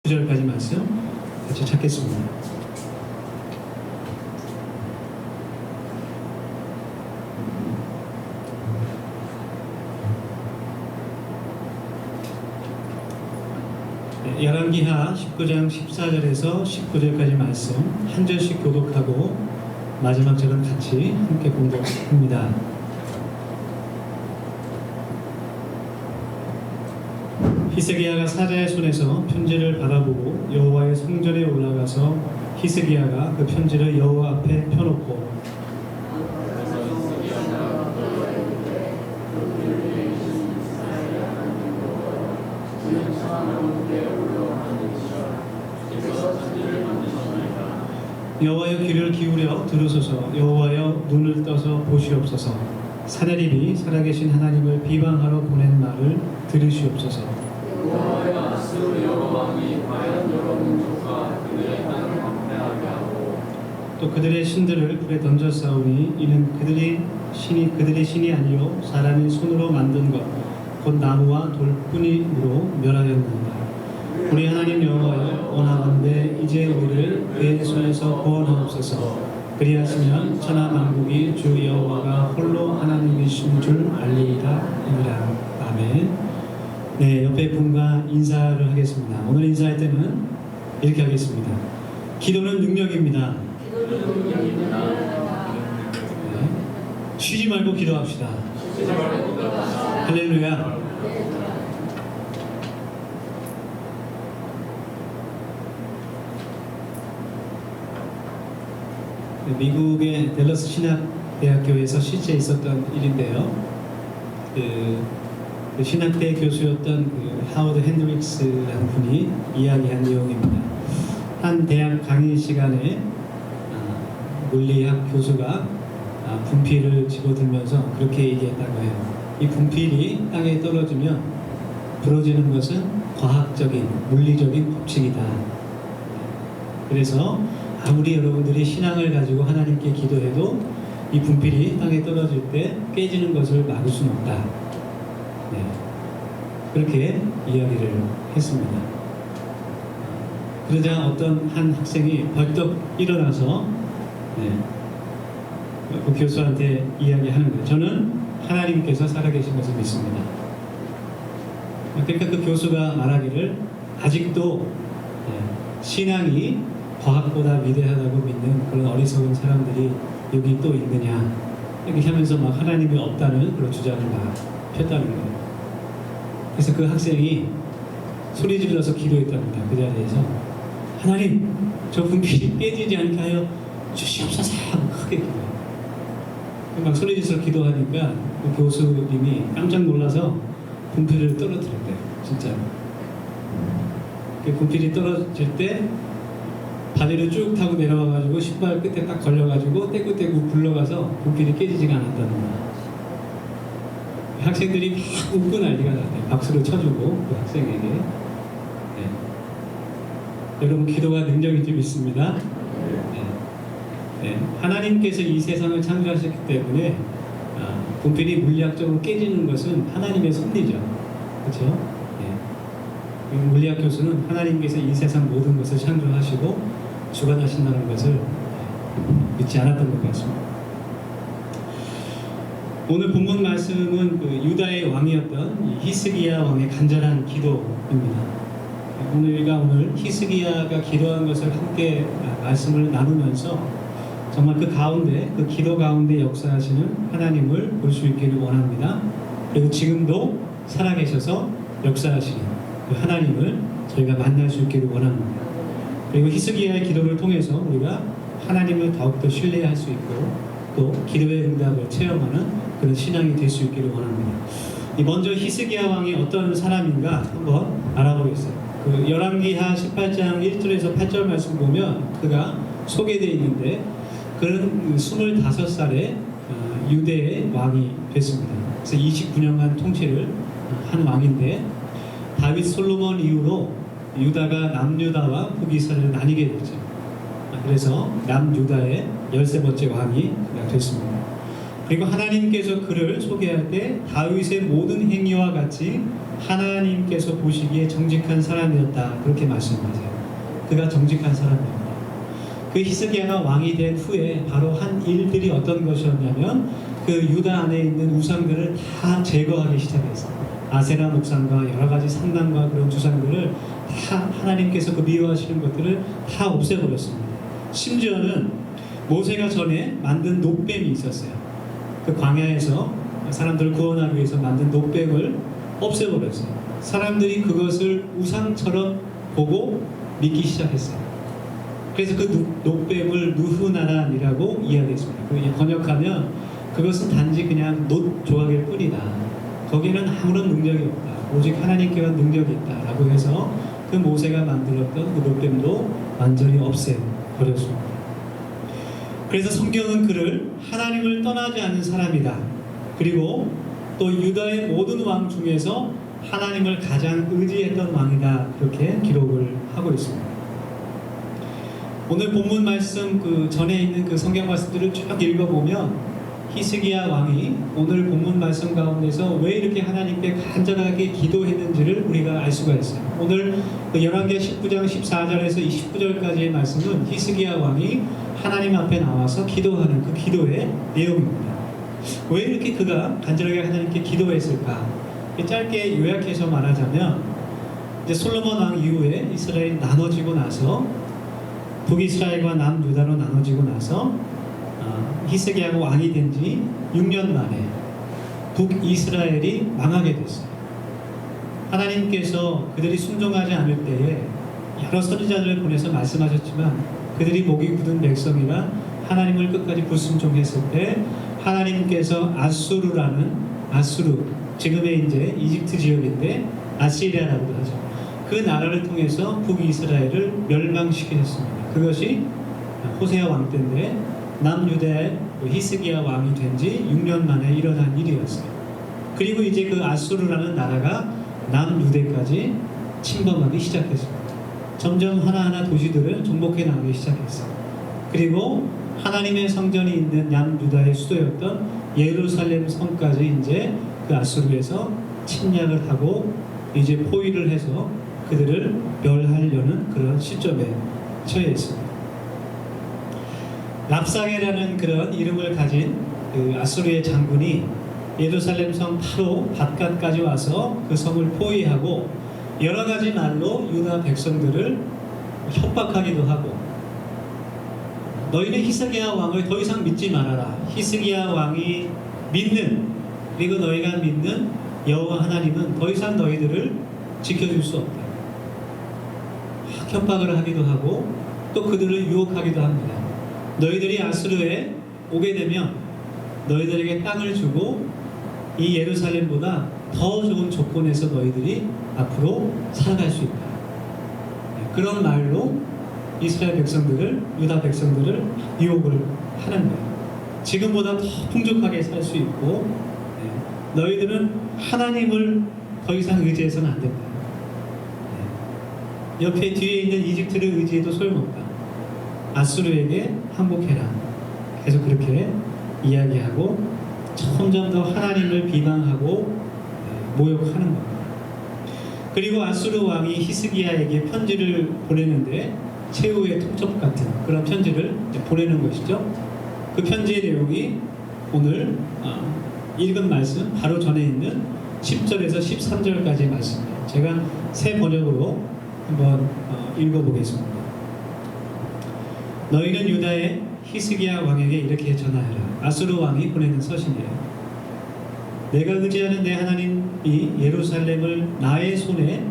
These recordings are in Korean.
9절까지 말씀 같이 찾겠습니다. 열왕기하 19장 14절에서 19절까지 말씀 한 절씩 교독하고 마지막 절은 같이 함께 공독합니다. 히스기야가 사자의 손에서 편지를 받아보고 여호와의 성전에 올라가서 히스기야가 그 편지를 여호와 앞에 펴놓고 여호와여 귀를 기울여 들으소서. 여호와여 눈을 떠서 보시옵소서. 사내립이 살아계신 하나님을 비방하러 보낸 말을 들으시옵소서. 여호와여 아수르 여러 왕이 과연 여러 민족과 그들의 땅을 방패하게 하고 또 그들의 신들을 불에 던져 싸우니 이는 그들의 신이 아니요 사람이 손으로 만든 것 곧 나무와 돌뿐이므로 멸하였느니라. 우리 하나님 여호와여 원하건대 이제 우리를 그의 손에서 구원하옵소서. 그리하시면 천하 만국이 주 여호와가 홀로 하나님이신 줄 알리리라. 아멘. 네, 옆에 분과 인사를 하겠습니다. 오늘 인사할 때는 이렇게 하겠습니다. 기도는 능력입니다. 네. 쉬지 말고 기도합시다. 할렐루야. 미국의 댈러스 신학대학교에서 실제 있었던 일인데요. 그 신학대 교수였던 그 하워드 핸드릭스라는 분이 이야기한 내용입니다. 한 대학 강의 시간에 물리학 교수가 분필을 집어들면서 그렇게 얘기했다고 해요. 이 분필이 땅에 떨어지면 부러지는 것은 과학적인, 물리적인 법칙이다. 그래서 아무리 여러분들이 신앙을 가지고 하나님께 기도해도 이 분필이 땅에 떨어질 때 깨지는 것을 막을 수는 없다. 네. 그렇게 이야기를 했습니다. 그러자 어떤 한 학생이 벌떡 일어나서 그 교수한테 이야기하는 거예요. 저는 하나님께서 살아계신 것을 믿습니다. 그러니까 그 교수가 말하기를 아직도 신앙이 과학보다 위대하다고 믿는 그런 어리석은 사람들이 여기 또 있느냐 이렇게 하면서 막 하나님이 없다는 그런 주장을 막 폈다는 거예요. 그래서 그 학생이 소리 질러서 기도했답니다. 그 자리에서 하나님 저 분필이 깨지지 않게 하여 주시옵소서 하고 크게 기도해요. 막 소리 질러서 기도하니까 그 교수님이 깜짝 놀라서 분필을 떨어뜨렸대요. 진짜로. 그 분필이 떨어질 때 다리를 쭉 타고 내려와가지고 신발 끝에 딱 걸려가지고 떼꾸떼꾸 굴러가서 분필이 깨지지가 않았다는 거예요. 학생들이 막 웃고 난리가 났네요. 박수를 쳐주고 그 학생에게. 네. 여러분 기도가 능력이 좀 있습니다. 네. 네. 하나님께서 이 세상을 창조하셨기 때문에 분필이 물리학적으로 깨지는 것은 하나님의 섭리죠. 그렇죠? 네. 물리학 교수는 하나님께서 이 세상 모든 것을 창조하시고 주관하신다는 것을 믿지 않았던 것 같습니다. 오늘 본문 말씀은 그 유다의 왕이었던 히스기야 왕의 간절한 기도입니다. 우리가 오늘 히스기야가 기도한 것을 함께 말씀을 나누면서 정말 그 가운데, 그 기도 가운데 역사하시는 하나님을 볼 수 있기를 원합니다. 그리고 지금도 살아계셔서 역사하시는 그 하나님을 저희가 만날 수 있기를 원합니다. 그리고 히스기야의 기도를 통해서 우리가 하나님을 더욱더 신뢰할 수 있고 또 기도의 응답을 체험하는 그런 신앙이 될 수 있기를 원합니다. 먼저 히스기야 왕이 어떤 사람인가 한번 알아보겠어요. 그 열왕기하 18장 1절에서 8절 말씀 보면 그가 소개되어 있는데 그는 25살에 유대의 왕이 됐습니다. 그래서 29년간 통치를 한 왕인데 다윗 솔로몬 이후로 유다가 남유다와 북이스라엘을 나뉘게 됐죠. 그래서 남유다의 13번째 왕이 됐습니다. 그리고 하나님께서 그를 소개할 때 다윗의 모든 행위와 같이 하나님께서 보시기에 정직한 사람이었다, 그렇게 말씀하세요. 그가 정직한 사람이었다. 그 히스기야가 왕이 된 후에 바로 한 일들이 어떤 것이었냐면 그 유다 안에 있는 우상들을 다 제거하기 시작했어요. 아세라 목상과 여러 가지 상당과 그런 주상들을 다 하나님께서 그 미워하시는 것들을 다 없애버렸습니다. 심지어는 모세가 전에 만든 녹뱀이 있었어요. 그 광야에서 사람들을 구원하기 위해서 만든 녹뱀을 없애버렸어요. 사람들이 그것을 우상처럼 보고 믿기 시작했어요. 그래서 그 녹뱀을 누후나란이라고 이야기했습니다. 그 번역하면 그것은 단지 그냥 놋 조각일 뿐이다. 거기에는 아무런 능력이 없다. 오직 하나님께만 능력이 있다라고 해서 그 모세가 만들었던 그 녹뱀도 완전히 없애버렸습니다. 그래서 성경은 그를 하나님을 떠나지 않은 사람이다. 그리고 또 유다의 모든 왕 중에서 하나님을 가장 의지했던 왕이다. 그렇게 기록을 하고 있습니다. 오늘 본문 말씀 그 전에 있는 그 성경 말씀들을 쭉 읽어보면 히스기야 왕이 오늘 본문 말씀 가운데서 왜 이렇게 하나님께 간절하게 기도했는지를 우리가 알 수가 있어요. 오늘 열왕기하 19장 14절에서 29절까지의 말씀은 히스기야 왕이 하나님 앞에 나와서 기도하는 그 기도의 내용입니다. 왜 이렇게 그가 간절하게 하나님께 기도했을까? 짧게 요약해서 말하자면 이제 솔로몬 왕 이후에 이스라엘이 나눠지고 나서 북이스라엘과 남유다로 나눠지고 나서 히스기야가 왕이 된 지 6년 만에 북이스라엘이 망하게 됐어요. 하나님께서 그들이 순종하지 않을 때에 여러 선지자들을 보내서 말씀하셨지만 그들이 목이 굳은 백성이라 하나님을 끝까지 불순종했을 때 하나님께서 아수르, 지금의 이제 이집트 지역인데 아시리아라고도 하죠. 그 나라를 통해서 북이스라엘을 멸망시키셨습니다. 그것이 호세아 왕 때인데 남유다의 히스기야 왕이 된 지 6년 만에 일어난 일이었어요. 그리고 이제 그 아수르라는 나라가 남유대까지 침범하기 시작했습니다. 점점 하나하나 도시들을 정복해 나가기 시작했어요. 그리고 하나님의 성전이 있는 남유다의 수도였던 예루살렘 성까지 이제 그 아수르에서 침략을 하고 이제 포위를 해서 그들을 멸하려는 그런 시점에 처해 있습니다. 랍사게라는 그런 이름을 가진 그 아수르의 장군이 예루살렘 성 바로 바깥까지 와서 그 성을 포위하고 여러 가지 말로 유다 백성들을 협박하기도 하고 너희는 히스기야 왕을 더 이상 믿지 말아라. 히스기야 왕이 믿는 그리고 너희가 믿는 여호와 하나님은 더 이상 너희들을 지켜줄 수 없다. 협박을 하기도 하고 또 그들을 유혹하기도 합니다. 너희들이 아수르에 오게 되면 너희들에게 땅을 주고 이 예루살렘보다 더 좋은 조건에서 너희들이 앞으로 살아갈 수 있다. 그런 말로 이스라엘 백성들을, 유다 백성들을 유혹을 하는 거예요. 지금보다 더 풍족하게 살 수 있고 너희들은 하나님을 더 이상 의지해서는 안 된다. 옆에 뒤에 있는 이집트를 의지해도 소용없다. 아수르에게 항복해라. 계속 그렇게 이야기하고 점점 더 하나님을 비방하고 모욕하는 겁니다. 그리고 아수르 왕이 히스기야에게 편지를 보내는데 최후의 통첩 같은 그런 편지를 보내는 것이죠. 그 편지의 내용이 오늘 읽은 말씀 바로 전에 있는 10절에서 13절까지의 말씀입니다. 제가 새 번역으로 한번 읽어보겠습니다. 너희는 유다의 히스기야 왕에게 이렇게 전하여라. 아수르 왕이 보내는 서신이에요. 내가 의지하는 내 하나님이 예루살렘을 나의 손에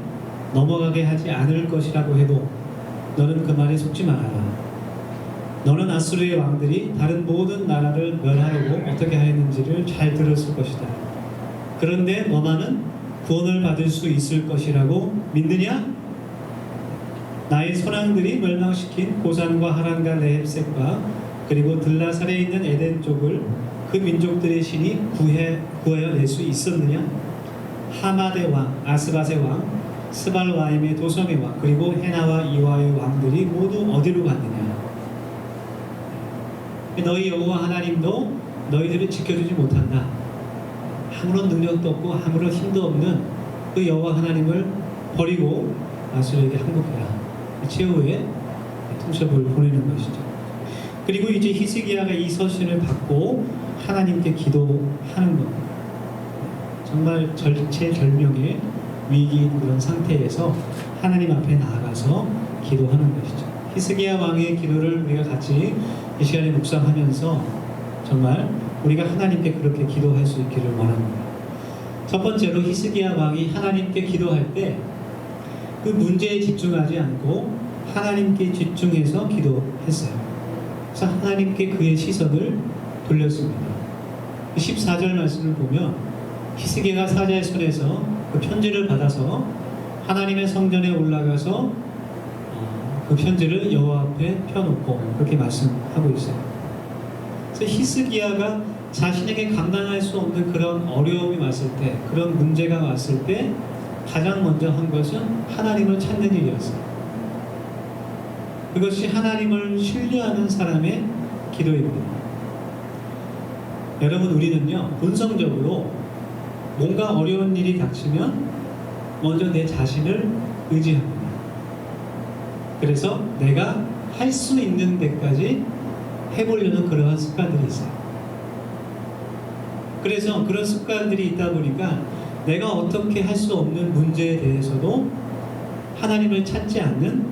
넘어가게 하지 않을 것이라고 해도 너는 그 말에 속지 말아라. 너는 아수르의 왕들이 다른 모든 나라를 멸하려고 어떻게 하였는지를 잘 들었을 것이다. 그런데 너만은 구원을 받을 수 있을 것이라고 믿느냐? 나의 선왕들이 멸망시킨 고산과 하란과 레헴색과 그리고 들라살에 있는 에덴 쪽을 그 민족들의 신이 구하여 낼 수 있었느냐? 하마대 왕, 아스바세 왕, 스발와임의 도성의 왕, 그리고 헤나와 이와의 왕들이 모두 어디로 갔느냐? 너희 여호와 하나님도 너희들을 지켜주지 못한다. 아무런 능력도 없고 아무런 힘도 없는 그 여호와 하나님을 버리고 아수르에게 항복해라. 최후의 통첩을 보내는 것이죠. 그리고 이제 히스기야가 이 서신을 받고 하나님께 기도하는 것. 정말 절체절명의 위기인 그런 상태에서 하나님 앞에 나아가서 기도하는 것이죠. 히스기야 왕의 기도를 우리가 같이 이 시간에 묵상하면서 정말 우리가 하나님께 그렇게 기도할 수 있기를 원합니다. 첫 번째로 히스기야 왕이 하나님께 기도할 때 그 문제에 집중하지 않고 하나님께 집중해서 기도했어요. 그래서 하나님께 그의 시선을 돌렸습니다. 14절 말씀을 보면 히스기야가 사자의 손에서 그 편지를 받아서 하나님의 성전에 올라가서 그 편지를 여호와 앞에 펴놓고 그렇게 말씀하고 있어요. 그래서 히스기야가 자신에게 감당할 수 없는 그런 어려움이 왔을 때, 그런 문제가 왔을 때 가장 먼저 한 것은 하나님을 찾는 일이었어요. 그것이 하나님을 신뢰하는 사람의 기도입니다. 여러분, 우리는요 본성적으로 뭔가 어려운 일이 닥치면 먼저 내 자신을 의지합니다. 그래서 내가 할 수 있는 데까지 해보려는 그러한 습관들이 있어요. 그래서 그런 습관들이 있다 보니까 내가 어떻게 할 수 없는 문제에 대해서도 하나님을 찾지 않는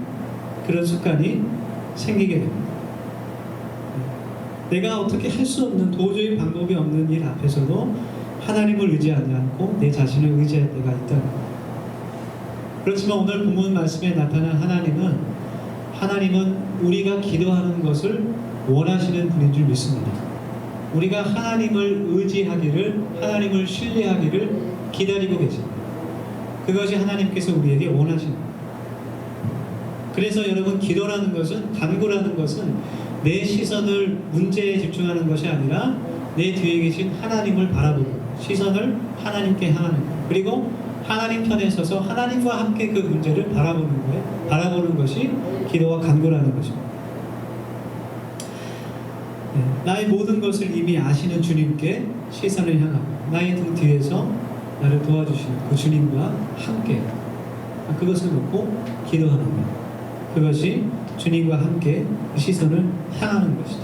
그런 습관이 생기게 됩니다. 내가 어떻게 할 수 없는, 도저히 방법이 없는 일 앞에서도 하나님을 의지하지 않고 내 자신을 의지할 때가 있다는 겁니다. 그렇지만 오늘 본문 말씀에 나타난 하나님은 우리가 기도하는 것을 원하시는 분인 줄 믿습니다. 우리가 하나님을 의지하기를, 하나님을 신뢰하기를 기다리고 계십니다. 그것이 하나님께서 우리에게 원하시는 겁니다. 그래서 여러분, 기도라는 것은, 간구라는 것은 내 시선을 문제에 집중하는 것이 아니라 내 뒤에 계신 하나님을 바라보는 것, 시선을 하나님께 향하는 것, 그리고 하나님 편에 서서 하나님과 함께 그 문제를 바라보는 것이 기도와 간구라는 것입니다. 나의 모든 것을 이미 아시는 주님께 시선을 향하고 나의 등 뒤에서 나를 도와주시는 그 주님과 함께 그것을 놓고 기도하는 것, 그것이 주님과 함께 시선을 향하는 것이죠.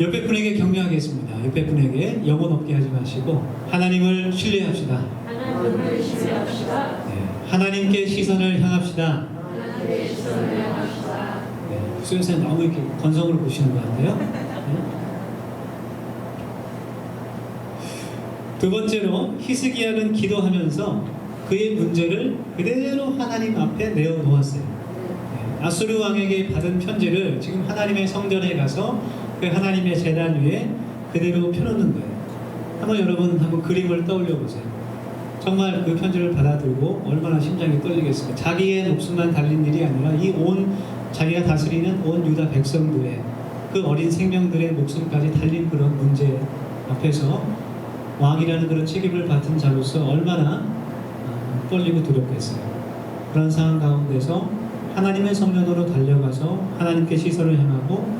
옆에 분에게 격려하겠습니다. 옆에 분에게 영혼 없게 하지 마시고 하나님을 신뢰합시다. 하나님을 신뢰합시다. 하나님께 시선을 향합시다. 하나님께 시선을 향합시다. 수연사님 너무 이렇게 건성으로 보시는 것 같아요. 두 번째로 히스기야는 기도하면서 그의 문제를 그대로 하나님 앞에 내어놓았어요. 아수르 왕에게 받은 편지를 지금 하나님의 성전에 가서 그 하나님의 제단 위에 그대로 펴놓는 거예요. 한번 그림을 떠올려 보세요. 정말 그 편지를 받아들고 얼마나 심장이 떨리겠습니까? 자기의 목숨만 달린 일이 아니라 자기가 다스리는 온 유다 백성들의 그 어린 생명들의 목숨까지 달린 그런 문제 앞에서 왕이라는 그런 책임을 맡은 자로서 얼마나 떨리고 두렵겠어요. 그런 상황 가운데서 하나님의 성전으로 달려가서 하나님께 시선을 향하고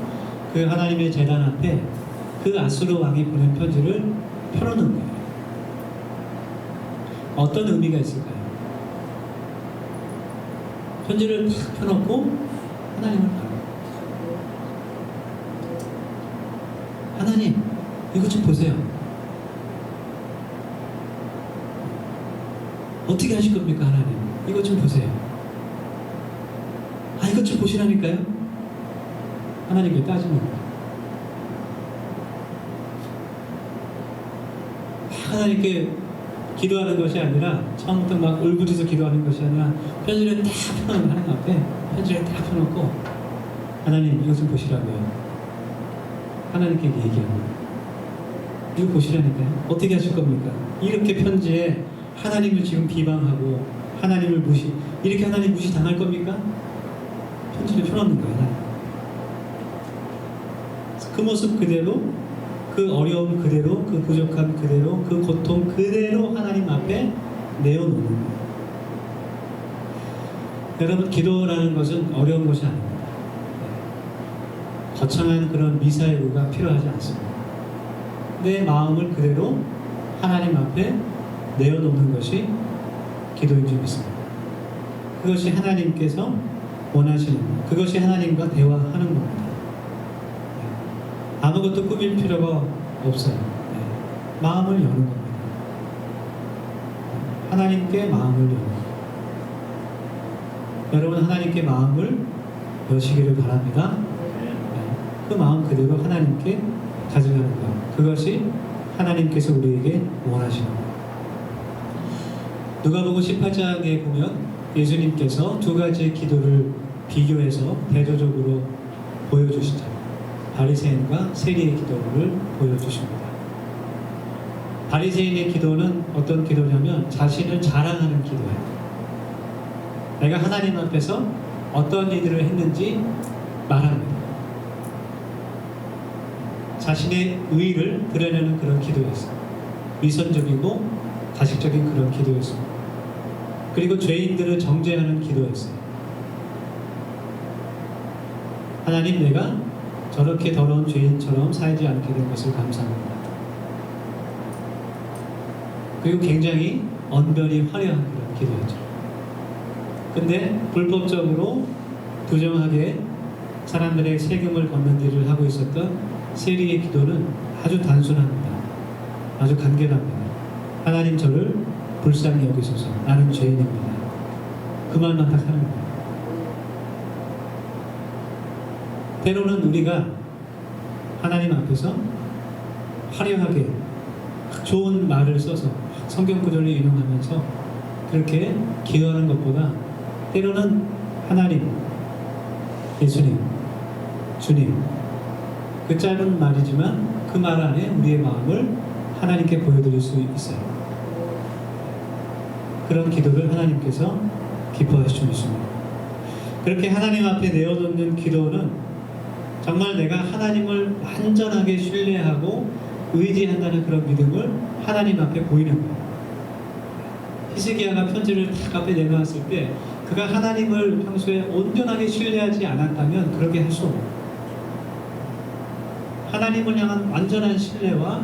그 하나님의 제단 앞에 그 아수르 왕이 보낸 편지를 펴놓는 거예요. 어떤 의미가 있을까요? 편지를 탁 펴놓고 하나님을 바라봐요. 하나님, 이것 좀 보세요. 어떻게 하실 겁니까, 하나님? 이것 좀 보세요. 이것 좀 보시라니까요? 하나님께 따지는 거예요. 하나님께 기도하는 것이 아니라, 처음부터 막 울부짖어 기도하는 것이 아니라, 편지를 딱 펴놓은 하나님 앞에 편지를 딱 펴놓고, 하나님, 이것 좀 보시라고요. 하나님께 얘기하는 거예요. 이거 보시라니까요. 어떻게 하실 겁니까? 이렇게 편지에 하나님을 지금 비방하고 하나님을 이렇게 하나님 무시 당할 겁니까? 편지를 펴놓는 거예요. 그 모습 그대로, 그 어려움 그대로, 그 부족함 그대로, 그 고통 그대로 하나님 앞에 내어놓는 거예요. 여러분, 기도라는 것은 어려운 것이 아닙니다. 거창한 그런 미사의 요구가 필요하지 않습니다. 내 마음을 그대로 하나님 앞에 내어놓는 것이 기도인 줄 믿습니다. 그것이 하나님께서 원하시는 것, 그것이 하나님과 대화하는 겁니다. 아무것도 꾸밀 필요가 없어요. 마음을 여는 겁니다. 하나님께 마음을 여는 겁니다. 여러분 하나님께 마음을 여시기를 바랍니다. 그 마음 그대로 하나님께 가져가는 것, 그것이 하나님께서 우리에게 원하시는 것. 누가복음 18장에 보면 예수님께서 두 가지의 기도를 비교해서 대조적으로 보여주시죠. 바리새인과 세리의 기도를 보여주십니다. 바리새인의 기도는 어떤 기도냐면 자신을 자랑하는 기도예요. 내가 하나님 앞에서 어떤 일들을 했는지 말합니다. 자신의 의의를 드러내는 그런 기도였어요. 위선적이고 가식적인 그런 기도였습니다. 그리고 죄인들을 정죄하는 기도였어요. 하나님, 내가 저렇게 더러운 죄인처럼 살지 않게 된 것을 감사합니다. 그리고 굉장히 언변이 화려한 그런 기도였죠. 근데 불법적으로 부정하게 사람들의 세금을 걷는 일을 하고 있었던 세리의 기도는 아주 단순합니다. 아주 간결합니다. 하나님, 저를 불쌍히 여기소서. 나는 죄인입니다. 그 말만 딱 하는 거예요. 때로는 우리가 하나님 앞에서 화려하게 좋은 말을 써서 성경 구절을 인용하면서 그렇게 기도하는 것보다 때로는 하나님, 예수님, 주님, 그 짧은 말이지만 그 말 안에 우리의 마음을 하나님께 보여드릴 수 있어요. 그런 기도를 하나님께서 기뻐하실 줄 믿습니다. 그렇게 하나님 앞에 내어놓는 기도는 정말 내가 하나님을 완전하게 신뢰하고 의지한다는 그런 믿음을 하나님 앞에 보이는 거예요. 히스기야가 편지를 딱 앞에 내놓았을 때 그가 하나님을 평소에 온전하게 신뢰하지 않았다면 그렇게 할 수 없어요. 하나님을 향한 완전한 신뢰와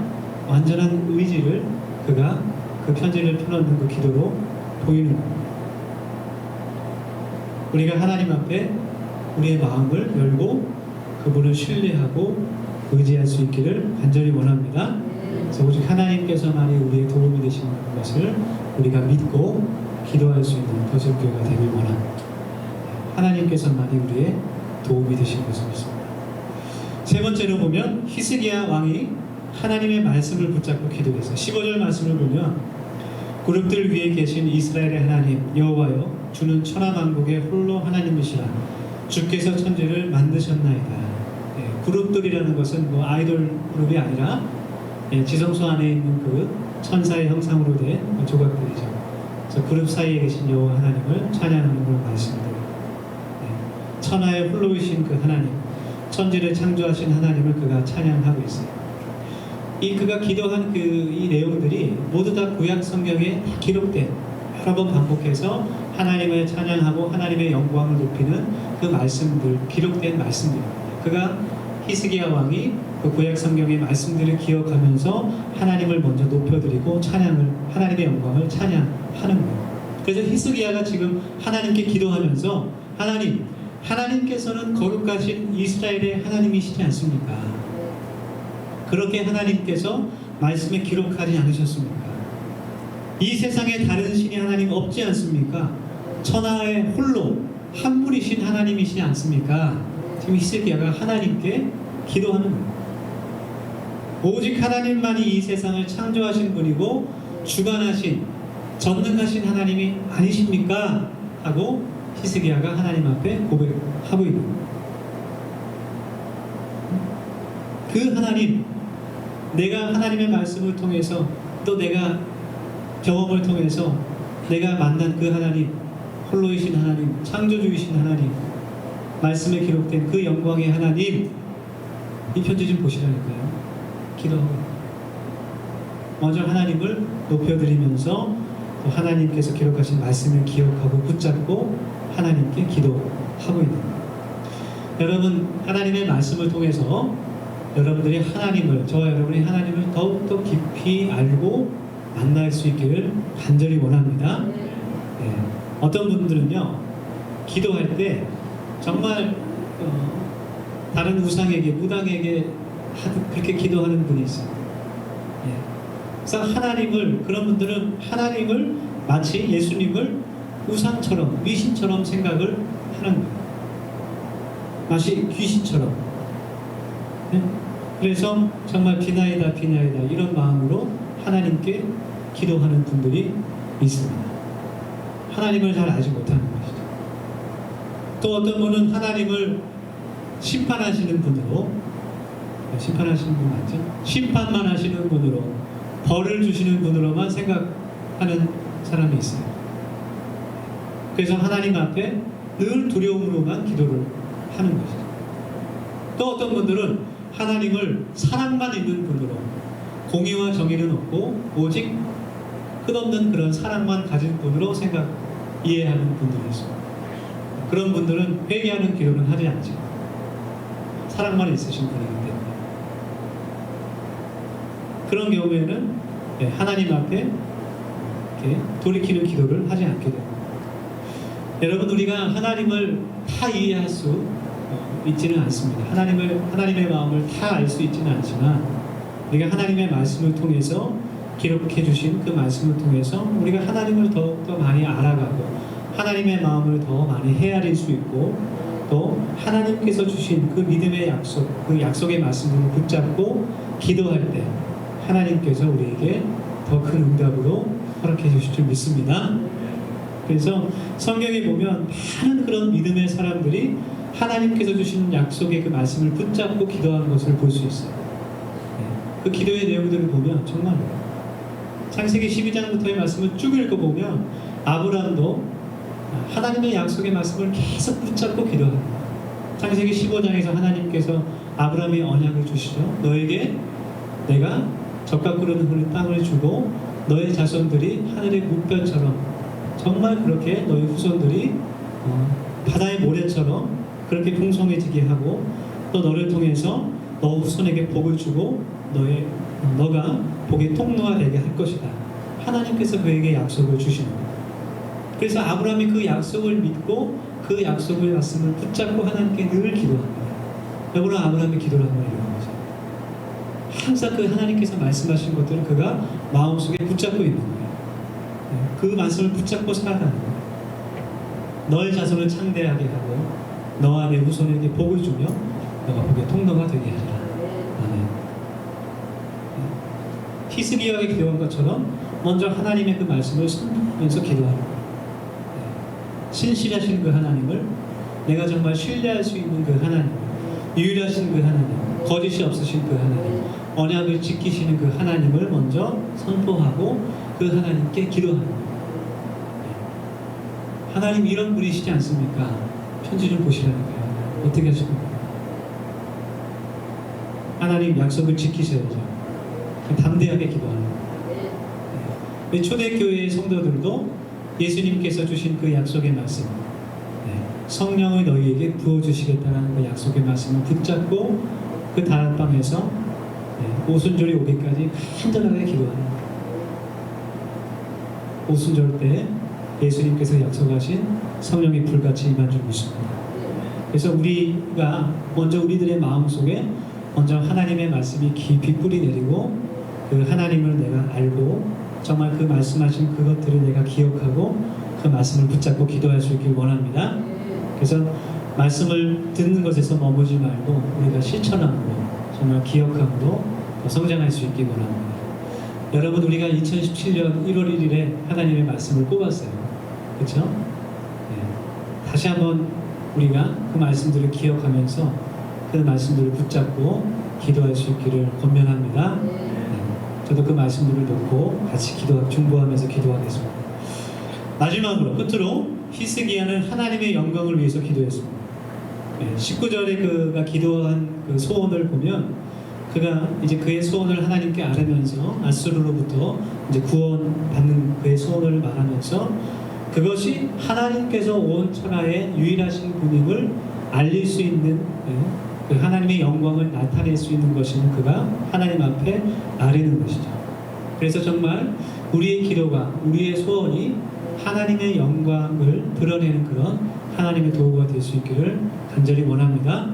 완전한 의지를 그가 그 편지를 펴놓는 그 기도로 보이는 겁니다. 우리가 하나님 앞에 우리의 마음을 열고 그분을 신뢰하고 의지할 수 있기를 간절히 원합니다. 그래서 오직 하나님께서만이 우리의 도움이 되시는 것을 우리가 믿고 기도할 수 있는 거듭교회가 되길 원합니다. 하나님께서만이 우리의 도움이 되시는 것을 믿습니다. 세 번째로 보면 히스기야 왕이 하나님의 말씀을 붙잡고 기도했어요. 15절 말씀을 보면 그룹들 위에 계신 이스라엘의 하나님 여호와여, 주는 천하만국의 홀로 하나님이시라. 주께서 천지를 만드셨나이다. 그룹들이라는 것은 뭐 아이돌 그룹이 아니라 지성소 안에 있는 그 천사의 형상으로 된 조각들이죠. 그래서 그룹 사이에 계신 여호와 하나님을 찬양하는 걸 말씀드려요. 천하의 홀로이신 그 하나님, 천지를 창조하신 하나님을 그가 찬양하고 있어요. 그가 기도한 이 내용들이 모두 다 구약 성경에 기록된, 여러 번 반복해서 하나님을 찬양하고 하나님의 영광을 높이는 그 말씀들, 기록된 말씀들입니다. 그가 히스기야 왕이 그 구약 성경의 말씀들을 기억하면서 하나님을 먼저 높여드리고 하나님의 영광을 찬양하는 거예요. 그래서 히스기야가 지금 하나님께 기도하면서 하나님께서는 거룩하신 이스라엘의 하나님이시지 않습니까? 그렇게 하나님께서 말씀에 기록하지 않으셨습니까? 이 세상에 다른 신이 하나님 없지 않습니까? 천하의 홀로 한 분이신 하나님이시지 않습니까? 지금 히스기야가 하나님께 기도하는 거예요. 오직 하나님만이 이 세상을 창조하신 분이고 주관하신, 전능하신 하나님이 아니십니까? 하고 히스기야가 하나님 앞에 고백하고 있는 거예요. 그 하나님, 내가 하나님의 말씀을 통해서 또 내가 경험을 통해서 내가 만난 그 하나님, 홀로이신 하나님, 창조주이신 하나님, 말씀에 기록된 그 영광의 하나님, 이 편지 좀 보시라니까요. 기도하고 먼저 하나님을 높여드리면서 또 하나님께서 기록하신 말씀을 기억하고 붙잡고 하나님께 기도하고 있는 거예요. 여러분, 하나님의 말씀을 통해서 여러분들이 하나님을, 저와 여러분이 하나님을 더욱더 깊이 알고 만날 수 있기를 간절히 원합니다. 네. 어떤 분들은요, 기도할 때 정말 다른 우상에게, 무당에게 그렇게 기도하는 분이 있어요. 예. 그래서 하나님을, 그런 분들은 하나님을 마치 예수님을 우상처럼, 미신처럼 생각을 하는 거예요. 마치 귀신처럼. 예? 그래서 정말 비나이다 이런 마음으로 하나님께 기도하는 분들이 있습니다. 하나님을 잘 알지 못하는 것이죠. 또 어떤 분은 하나님을 심판하시는 분으로, 심판하시는 분 맞죠? 심판만 하시는 분으로, 벌을 주시는 분으로만 생각하는 사람이 있어요. 그래서 하나님 앞에 늘 두려움으로만 기도를 하는 것이죠. 또 어떤 분들은 하나님을 사랑만 있는 분으로, 공의와 정의는 없고 오직 끝없는 그런 사랑만 가진 분으로 이해하는 분들이 있습니다. 그런 분들은 회개하는 기도는 하지 않죠. 사랑만 있으신 분이기 때문에. 그런 경우에는 하나님 앞에 이렇게 돌이키는 기도를 하지 않게 됩니다. 여러분, 우리가 하나님을 다 이해할 수 있지는 않습니다. 하나님의 마음을 다 알 수 있지는 않지만, 우리가 하나님의 말씀을 통해서 기록해 주신 그 말씀을 통해서 우리가 하나님을 더욱더 많이 알아가고 하나님의 마음을 더 많이 헤아릴 수 있고, 또 하나님께서 주신 그 믿음의 약속, 그 약속의 말씀을 붙잡고 기도할 때 하나님께서 우리에게 더 큰 응답으로 허락해 주실 줄 믿습니다. 그래서 성경에 보면 많은 그런 믿음의 사람들이 하나님께서 주신 약속의 그 말씀을 붙잡고 기도하는 것을 볼 수 있어요. 그 기도의 내용들을 보면 정말 창세기 12장부터의 말씀을 쭉 읽어보면 아브라함도 하나님의 약속의 말씀을 계속 붙잡고 기도합니다. 창세기 15장에서 하나님께서 아브라함의 언약을 주시죠. 너에게 내가 젖과 끓는 흐르는 땅을 주고 너의 자손들이 하늘의 물결처럼, 정말 그렇게 너의 후손들이 바다의 모래처럼 그렇게 풍성해지게 하고, 또 너를 통해서 너 후손에게 복을 주고 너가 복의 통로가 되게 할 것이다. 하나님께서 그에게 약속을 주시는 거예요. 그래서 아브라함이 그 약속을 믿고 그 약속의 말씀을 붙잡고 하나님께 늘 기도합니다. 여러분, 아브라함의 기도를 한번 읽어보세요. 항상 그 하나님께서 말씀하신 것들을 그가 마음속에 붙잡고 있는 거예요. 그 말씀을 붙잡고 살아가는 거예요. 너의 자손을 창대하게 하고 너와 내 후손에게 복을 주며 너가 복의 통로가 되게 하리라. 아멘. 히스기야가 기도한 것처럼 먼저 하나님의 그 말씀을 선포하면서 기도하는 거예요. 신실하신 그 하나님을, 내가 정말 신뢰할 수 있는 그 하나님, 유일하신 그 하나님, 거짓이 없으신 그 하나님, 언약을 지키시는 그 하나님을 먼저 선포하고 그 하나님께 기도하는 거예요. 하나님 이런 분이시지 않습니까? 편지 좀 보시라는 거예요. 어떻게 하실 겁니까? 하나님 약속을 지키셔야죠. 담대하게 기도하는 거예요. 초대교회의 성도들도 예수님께서 주신 그 약속의 말씀, 성령을 너희에게 부어주시겠다는 그 약속의 말씀을 붙잡고 그 다락방에서 오순절이 오기까지 간절하게 기도하는 거예요. 오순절 때 예수님께서 약속하신 성령이 불같이 임한 줄 믿습니다. 그래서 우리가 먼저 우리들의 마음속에 먼저 하나님의 말씀이 깊이 뿌리 내리고 그 하나님을 내가 알고 정말 그 말씀하신 그것들을 내가 기억하고 그 말씀을 붙잡고 기도할 수 있길 원합니다. 그래서 말씀을 듣는 것에서 머무지 말고 우리가 실천함으로, 정말 기억함으로 더 성장할 수 있길 원합니다. 여러분, 우리가 2017년 1월 1일에 하나님의 말씀을 뽑았어요. 그렇죠? 네. 다시 한번 우리가 그 말씀들을 기억하면서 그 말씀들을 붙잡고 기도할 수 있기를 권면합니다. 저도 그 말씀들을 놓고 같이 중보하면서 기도하겠습니다. 마지막으로 끝으로 히스기야는 하나님의 영광을 위해서 기도했습니다. 19절에 그가 기도한 그 소원을 보면 그가 이제 그의 소원을 하나님께 아뢰면서 아수르로부터 이제 구원받는 그의 소원을 말하면서 그것이 하나님께서 온 천하의 유일하신 분임을 알릴 수 있는 그 하나님의 영광을 나타낼 수 있는 것이면 그가 하나님 앞에 아뢰는 것이죠. 그래서 정말 우리의 기도가, 우리의 소원이 하나님의 영광을 드러내는 그런 하나님의 도구가 될 수 있기를 간절히 원합니다.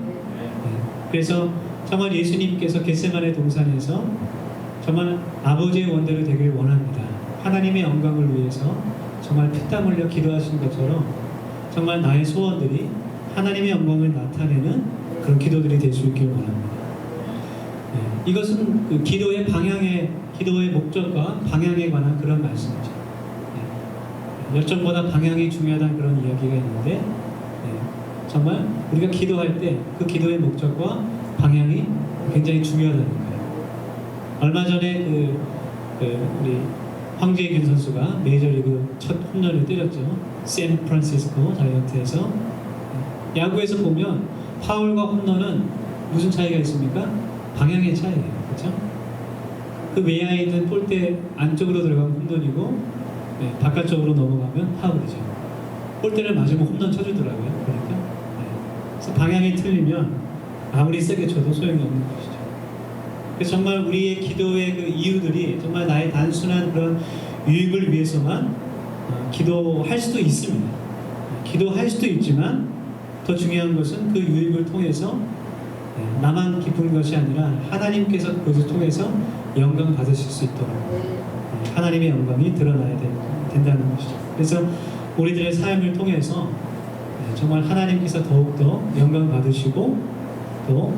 그래서 정말 예수님께서 겟세마네 동산에서 정말 아버지의 원대로 되길 원합니다. 하나님의 영광을 위해서 정말 피땀 흘려 기도하신 것처럼 정말 나의 소원들이 하나님의 영광을 나타내는 그런 기도들이 될 수 있길 원합니다. 이것은 그 기도의 목적과 방향에 관한 그런 말씀이죠. 열정보다 방향이 중요하다는 그런 이야기가 있는데, 정말 우리가 기도할 때 그 기도의 목적과 방향이 굉장히 중요하다는 거예요. 얼마 전에 우리 황재균 선수가 메이저리그 첫 홈런을 때렸죠. 샌프란시스코 자이언트에서. 야구에서 보면 파울과 홈런은 무슨 차이가 있습니까? 방향의 차이예요. 그렇죠? 그 외야에 있는 볼대 안쪽으로 들어가면 홈런이고, 바깥쪽으로 넘어가면 파울이죠. 볼대를 맞으면 홈런 쳐주더라고요. 그러니까. 그래서 방향이 틀리면 아무리 세게 쳐도 소용이 없는 것이죠. 그래서 정말 우리의 기도의 그 이유들이 정말 나의 단순한 그런 유익을 위해서만 기도할 수도 있습니다. 기도할 수도 있지만 더 중요한 것은 그 유익을 통해서 나만 기쁜 것이 아니라 하나님께서 그것을 통해서 영광 받으실 수 있도록 하나님의 영광이 드러나야 된다는 것이죠. 그래서 우리들의 삶을 통해서 정말 하나님께서 더욱더 영광 받으시고 또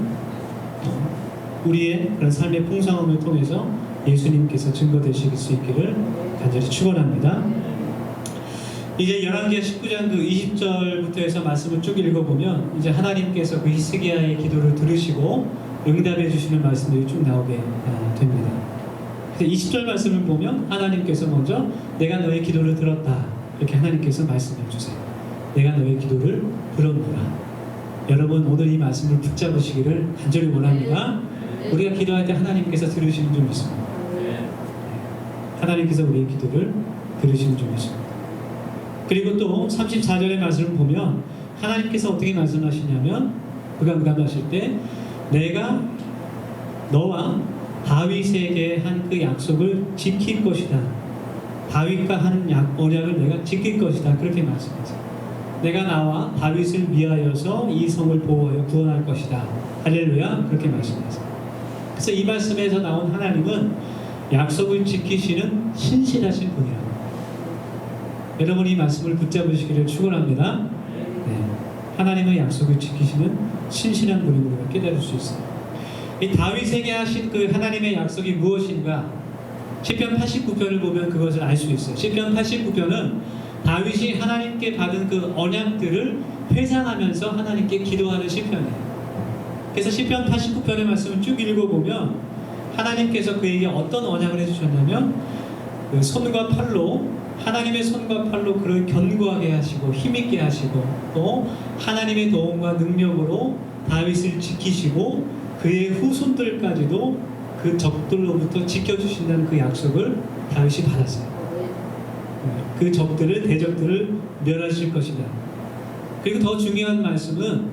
우리의 그런 삶의 풍성함을 통해서 예수님께서 증거되실 수 있기를 간절히 축원합니다. 이제 열왕기하 19장 그 20절부터 해서 말씀을 쭉 읽어보면 이제 하나님께서 그 히스기야의 기도를 들으시고 응답해 주시는 말씀들이 쭉 나오게 됩니다. 그래서 20절 말씀을 보면 하나님께서 먼저 내가 너의 기도를 들었다 이렇게 하나님께서 말씀해 주세요. 내가 너의 기도를 들었노라. 여러분 오늘 이 말씀을 붙잡으시기를 간절히 원합니다. 우리가 기도할 때 하나님께서 들으시는 줄 믿습니다. 하나님께서 우리의 기도를 들으시는 줄 믿습니다. 그리고 또 34절의 말씀을 보면 하나님께서 어떻게 말씀하시냐면 그가 응답하실 때 내가 너와 다윗에게 한 그 약속을 지킬 것이다. 다윗과 한 언약을 내가 지킬 것이다. 그렇게 말씀하세요. 내가 나와 다윗을 위하여서 이 성을 보호하여 구원할 것이다. 할렐루야. 그렇게 말씀하세요. 그래서 이 말씀에서 나온 하나님은 약속을 지키시는 신실하신 분이라고. 여러분 이 말씀을 붙잡으시기를 축원합니다. 하나님의 약속을 지키시는 신실한 분임을 우리가 깨달을 수 있어요. 이 다윗에게 하신 그 하나님의 약속이 무엇인가? 시편 89편을 보면 그것을 알 수 있어요. 시편 89편은 다윗이 하나님께 받은 그 언약들을 회상하면서 하나님께 기도하는 시편이에요. 그래서 시편 89편의 말씀을 쭉 읽어보면 하나님께서 그에게 어떤 언약을 해주셨냐면 그 손과 팔로 하나님의 손과 팔로 그를 견고하게 하시고 힘있게 하시고 또 하나님의 도움과 능력으로 다윗을 지키시고 그의 후손들까지도 그 적들로부터 지켜주신다는 그 약속을 다윗이 받았어요. 그 적들을 대적들을 멸하실 것이다. 그리고 더 중요한 말씀은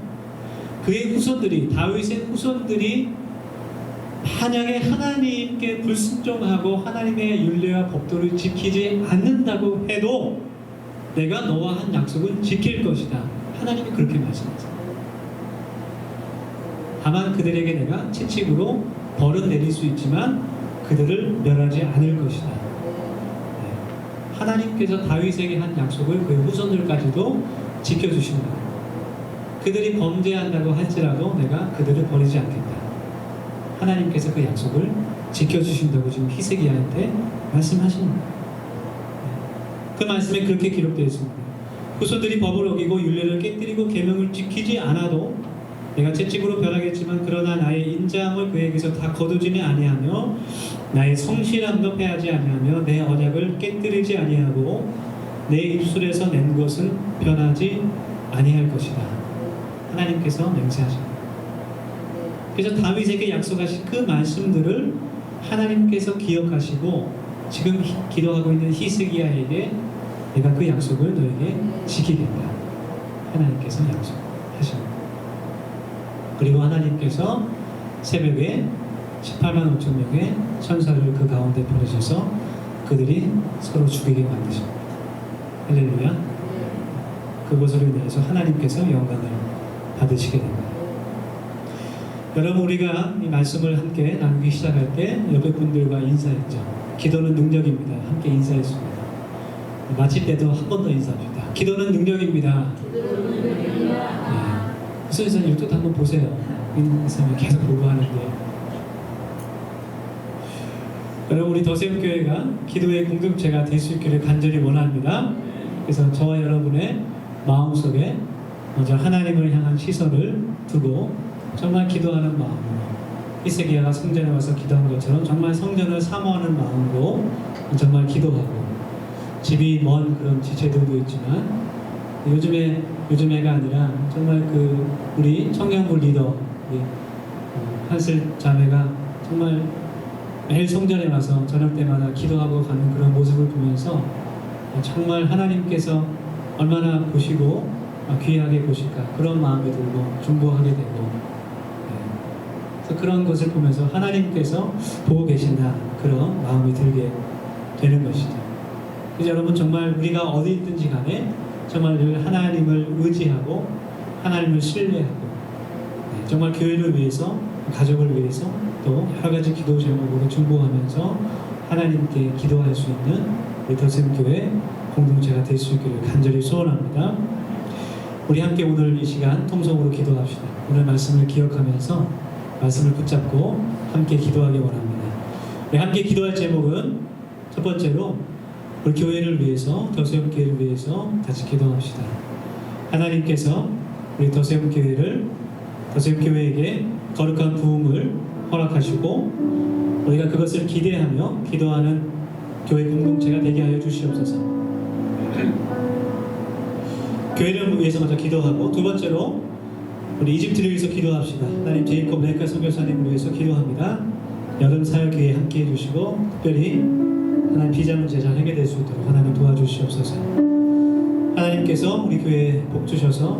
그의 후손들이 다윗의 후손들이 만약에 하나님께 불순종하고 하나님의 율례와 법도를 지키지 않는다고 해도 내가 너와 한 약속은 지킬 것이다. 하나님이 그렇게 말씀하세요. 다만 그들에게 내가 채찍으로 벌은 내릴 수 있지만 그들을 멸하지 않을 것이다. 하나님께서 다윗에게 한 약속을 그의 후손들까지도 지켜주신다. 그들이 범죄한다고 할지라도 내가 그들을 버리지 않겠다. 하나님께서 그 약속을 지켜주신다고 지금 히스기야한테 말씀하십니다. 그 말씀에 그렇게 기록되어 있습니다. 후손들이 법을 어기고 율례를 깨뜨리고 계명을 지키지 않아도 내가 채찍으로 변하겠지만 그러나 나의 인자함을 그에게서 다 거두지는 아니하며 나의 성실함도 패하지 아니하며 내 언약을 깨뜨리지 아니하고 내 입술에서 낸 것은 변하지 아니할 것이다. 하나님께서 맹세하십니다. 그래서 다윗에게 약속하신 그 말씀들을 하나님께서 기억하시고 지금 기도하고 있는 히스기야에게 내가 그 약속을 너에게 지키겠다. 하나님께서 약속하십니다. 그리고 하나님께서 새벽에 18만 5천 명의 천사를 그 가운데 보내셔서 그들이 서로 죽이게 만드십니다. 할렐루야. 그것으로 인해서 하나님께서 영광을 받으시게 됩니다. 여러분, 우리가 이 말씀을 함께 나누기 시작할 때 옆에 분들과 인사했죠. 기도는 능력입니다. 함께 인사했습니다. 마칠 때도 한 번 더 인사합니다. 기도는 능력입니다. 그래서 이쪽 한번 보세요. 인사를 계속 보고 하는데, 여러분, 우리 더세움교회가 기도의 공동체가 될 수 있기를 간절히 원합니다. 그래서 저와 여러분의 마음속에 먼저 하나님을 향한 시선을 두고 정말 기도하는 마음으로, 히스기야가 성전에 와서 기도한 것처럼 정말 성전을 사모하는 마음으로 정말 기도하고, 집이 먼 그런 지체들도 있지만 요즘에가 아니라 정말 우리 청년부 리더 한슬 자매가 정말 매일 성전에 와서 저녁 때마다 기도하고 가는 그런 모습을 보면서 정말 하나님께서 얼마나 보시고 귀하게 보실까, 그런 마음이 들고 중보하게 되고, 그래서 그런 것을 보면서 하나님께서 보고 계신다, 그런 마음이 들게 되는 것이죠. 그래서 여러분, 정말 우리가 어디 있든지 간에 정말 늘 하나님을 의지하고 하나님을 신뢰하고, 정말 교회를 위해서, 가족을 위해서, 또 여러 가지 기도 제목으로 중보하면서 하나님께 기도할 수 있는 우리 더세움교회 공동체가 될 수 있기를 간절히 소원합니다. 우리 함께 오늘 이 시간 통성으로 기도합시다. 오늘 말씀을 기억하면서 말씀을 붙잡고 함께 기도하기 원합니다. 우리 함께 기도할 제목은 첫 번째로 우리 교회를 위해서, 더세움교회를 위해서 같이 기도합시다. 하나님께서 우리 더세움교회에게 거룩한 부흥을 허락하시고 우리가 그것을 기대하며 기도하는 교회 공동체가 되게 하여 주시옵소서. 교회를 위해서 먼저 기도하고, 두 번째로 우리 이집트를 위해서 기도합시다. 하나님, 제이콥 레카 선교사님을 위해서 기도합니다. 여름 사역 기회에 함께 해주시고, 특별히 하나님 비자 문제 잘 해결될 수 있도록 하나님 도와주시옵소서. 하나님께서 우리 교회에 복 주셔서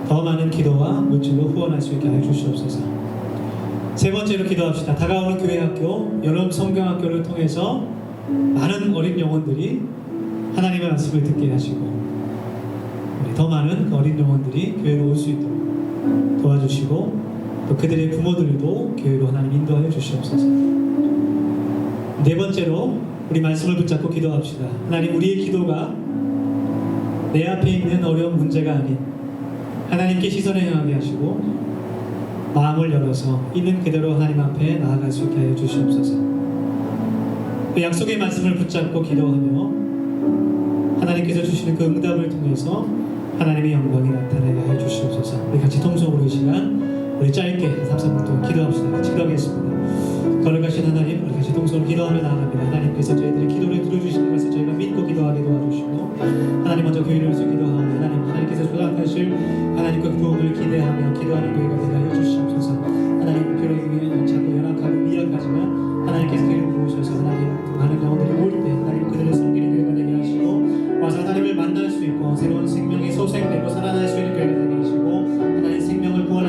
더 많은 기도와 물질로 후원할 수 있게 하여 주시옵소서. 세 번째로 기도합시다. 다가오는 교회 학교, 여름 성경학교를 통해서 많은 어린 영혼들이 하나님의 말씀을 듣게 하시고, 더 많은 어린 영혼들이 교회로 올 수 있도록 도와주시고, 또 그들의 부모들도 교회로 하나님 인도하여 주시옵소서. 네 번째로 우리 말씀을 붙잡고 기도합시다. 하나님, 우리의 기도가 내 앞에 있는 어려운 문제가 아닌 하나님께 시선을 향하게 하시고 마음을 열어서 있는 그대로 하나님 앞에 나아갈 수 있게 하여 주시옵소서. 그 약속의 말씀을 붙잡고 기도하며 하나님께서 주시는 그 응답을 통해서 하나님의 영광이 나타나게 하여 주시옵소서. 우리 같이 통성으로 이 시간 우리 짧게 3-4분 동안 기도합시다. 같이 기도하겠습니다. 거룩하신 하나님, 우리 같이 통성으로 기도하며 나아갑니다. 하나님께서 저희들의 기도를 들어주시는 것을 저희가 믿고 기도하게 도와주시고, 하나님 먼저 교회를 위해서 기도하며 하나님께서 조작하실 하나님과 부흥을 기대하며 기도하는 교회가 되게 하여 주시옵소서.